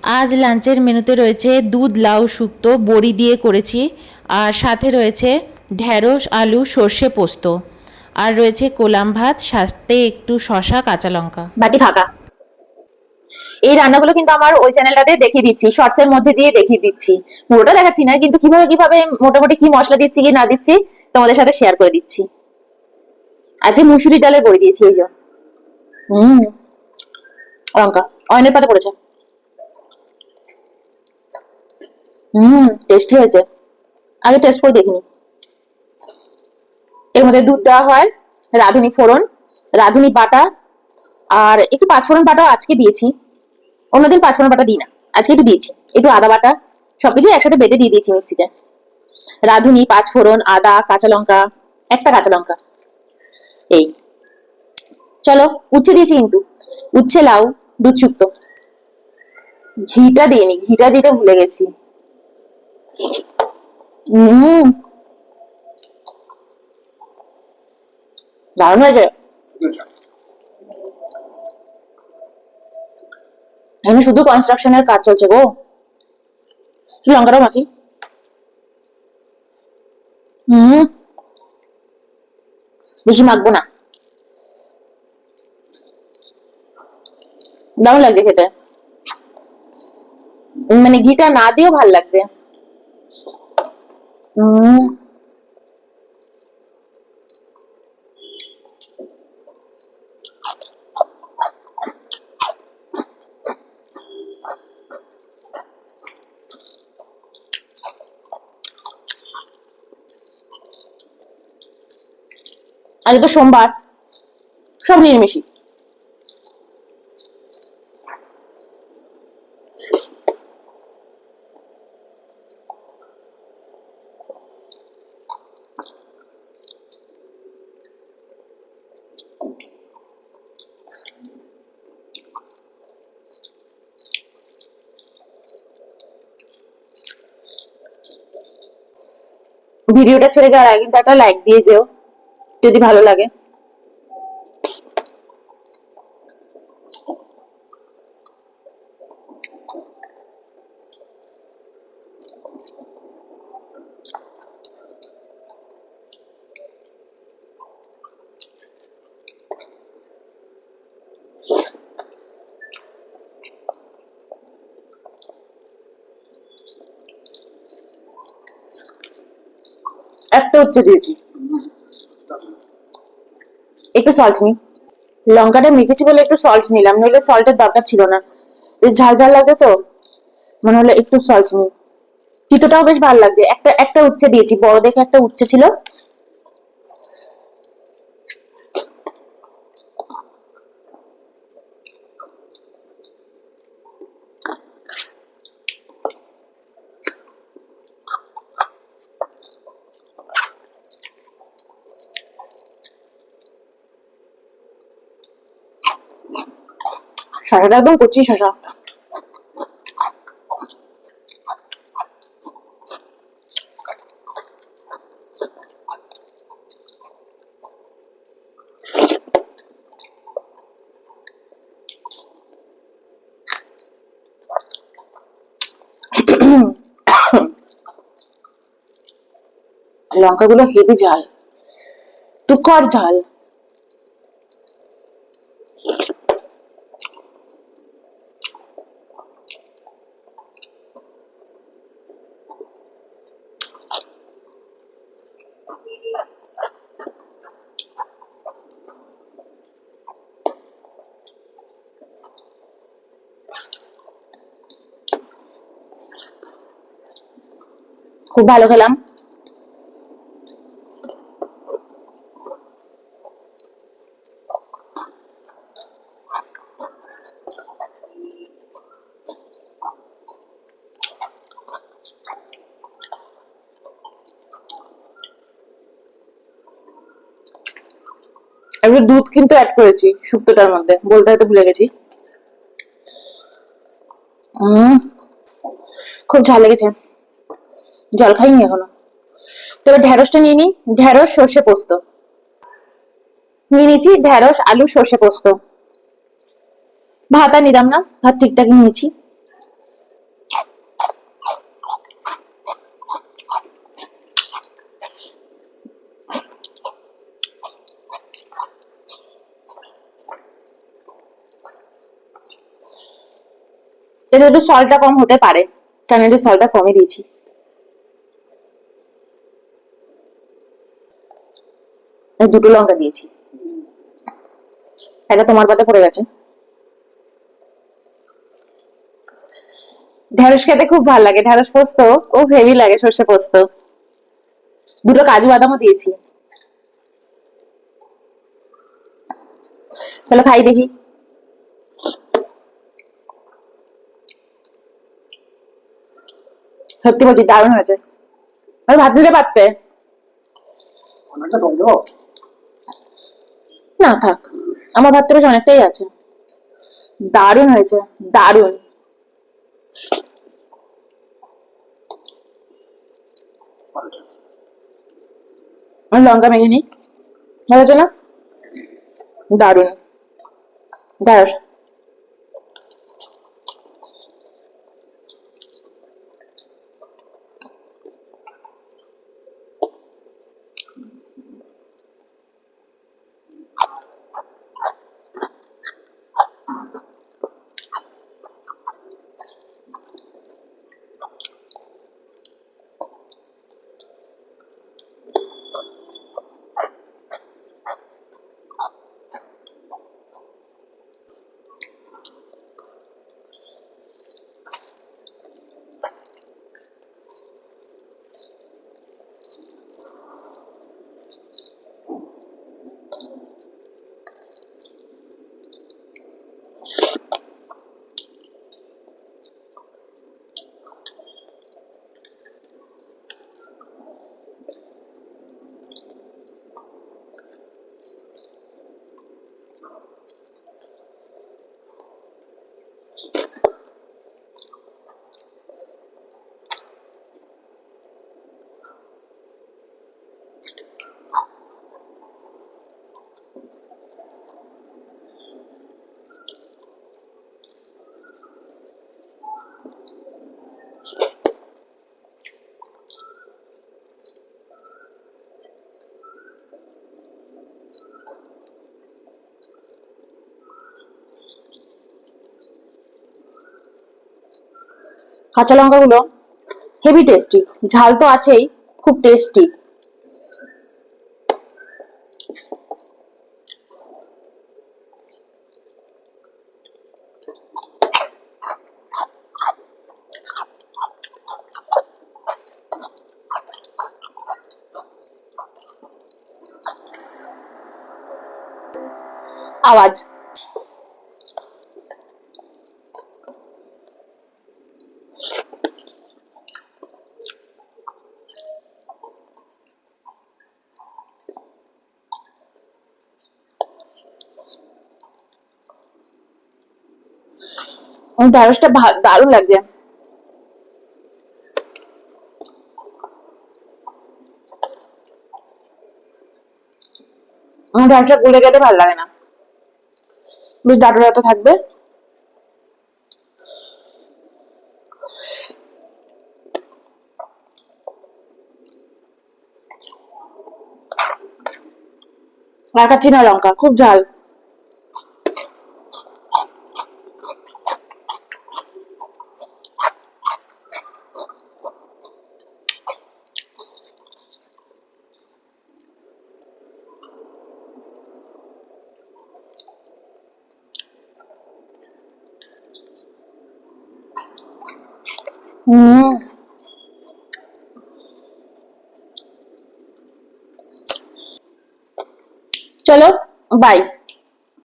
আজ লাঞ্চের মেনুতে রয়েছে দুধ লাউ শুক্তো বড়ি দিয়ে করেছি, আর সাথে রয়েছে ঢ্যাঁড়স আলু সর্ষে পোস্ত, আর রয়েছে কোলাম ভাত, সাথে একটু শশা কাঁচা লঙ্কা। বাটি ফাঁকা। এই রান্নাগুলো কিন্তু আমার ওই চ্যানেলটাতে দেখিয়ে দিচ্ছি, শর্টস এর মধ্যে দিয়ে দেখিয়ে দিচ্ছি, পুরোটা দেখাচ্ছি না, কিন্তু কিভাবে কিভাবে মোটামুটি কি মশলা দিচ্ছি কি না দিচ্ছি তোমাদের সাথে শেয়ার করে দিচ্ছি। আজকে মুসুরি ডালের বড়ি দিয়েছি, এই যে লঙ্কা অয়নের পাতা পড়েছে। টেস্টি হয়েছে, আগে টেস্ট করে দেখিনি। এর মধ্যে দুধ দেওয়া হয়, রাঁধুনি ফোড়ন, রাঁধুনি বাটা, আর একটু পাঁচফোড়ন বাটাও আজকে দিয়েছি, অন্যদিন পাঁচফোড়ন বাটা দিই না, আজকে একটু দিয়েছি, একটু আদা বাটা, সবকিছু একসাথে বেটে দিয়ে দিয়েছি মিক্সিতে। রাঁধুনি, পাঁচফোড়ন, আদা, কাঁচা লঙ্কা, একটা কাঁচা লঙ্কা, এই। চলো, উচ্ছে দিয়েছি কিন্তু, উচ্ছে লাউ দুধ শুক্তো। ঘিটা দিইনি, ঘিটা দিতে ভুলে গেছি। দারুণ হয়েছে। এখানে শুধু কনস্ট্রাকশনের কাজ চলছে গো। লঙ্কাটাও মাখি। বেশি মাখবো না, দারুণ লাগছে খেতে, মানে ঘিটা না দিয়েও ভাল লাগছে। আজ তো সোমবার, সব নিরামিষই। ভিডিওটা ছেড়ে যাওয়ার আগে কিন্তু একটা লাইক দিয়ে যেও যদি ভালো লাগে। একটা হচ্ছে দিয়েছি, একটু সল্ট নি, লঙ্কাটা মেখেছি বলে একটু সল্ট নিলাম, নইলে সল্টের দরকার ছিল না, ঝাল ঝাল লাগছে তো মনে হলো একটু সল্ট নি। তিতোটাও বেশ ভালো লাগছে। একটা একটা উচ্ছে দিয়েছি, বড় দেখে একটা উচ্ছে ছিল। শশাটা একদম কচি শশা। লঙ্কাগুলো হেভি ঝাল, তুখর ঝাল। খুব ভালো খেলাম। একটু দুধ কিন্তু অ্যাড করেছি শুক্তোটার মধ্যে, বলতে হয়তো ভুলে গেছি। খুব ঝাল লেগেছে, জল খাইনি এখনো। তবে ঢেঁড়সটা নিয়ে নি, ঢেঁড়স সর্ষে পোস্ত নিয়ে নিয়েছি, ঢেঁড়স আলু সর্ষে পোস্ত। ভাত আর নিলাম না, ভাত ঠিকঠাক নিয়েছি। এটা একটু সল্টটা কম হতে পারে, কারণ একটু সল্টটা কমই দিয়েছি। দুটো লঙ্কা দিয়েছি, এটা তোমার পাতে পড়ে গেছে। ঢেঁড়স খেতে খুব ভালো লাগে, ঢেঁড়স পোস্ত খুব হেভি লাগে, সর্ষে পোস্ত। দুটো কাজু বাদামও দিয়েছি। চলো খাই দেখি। সত্যি বলছি দারুণ হয়েছে। আর ভাত দিতে পারতে। না থাক, আমার ভাতটা বেশ অনেকটাই আছে। দারুণ হয়েছে, দারুণ। আমি লঙ্কা মেখে নিই, ভালো হয়েছে না? দারুণ। ঢেঁড়স। কাঁচা লঙ্কা গুলো হেভি টেস্টি, ঝাল তো আছেই, খুব টেস্টি। আওয়াজ। ঢেঁড়সটা দারুণ লাগছে। আমার ঢেঁড়সটা গুলে গেলে ভালো লাগে না, বেশ ডাটা ডাটা থাকবে। আর কাঁচা লঙ্কা খুব ঝাল। হুম। চলো বাই।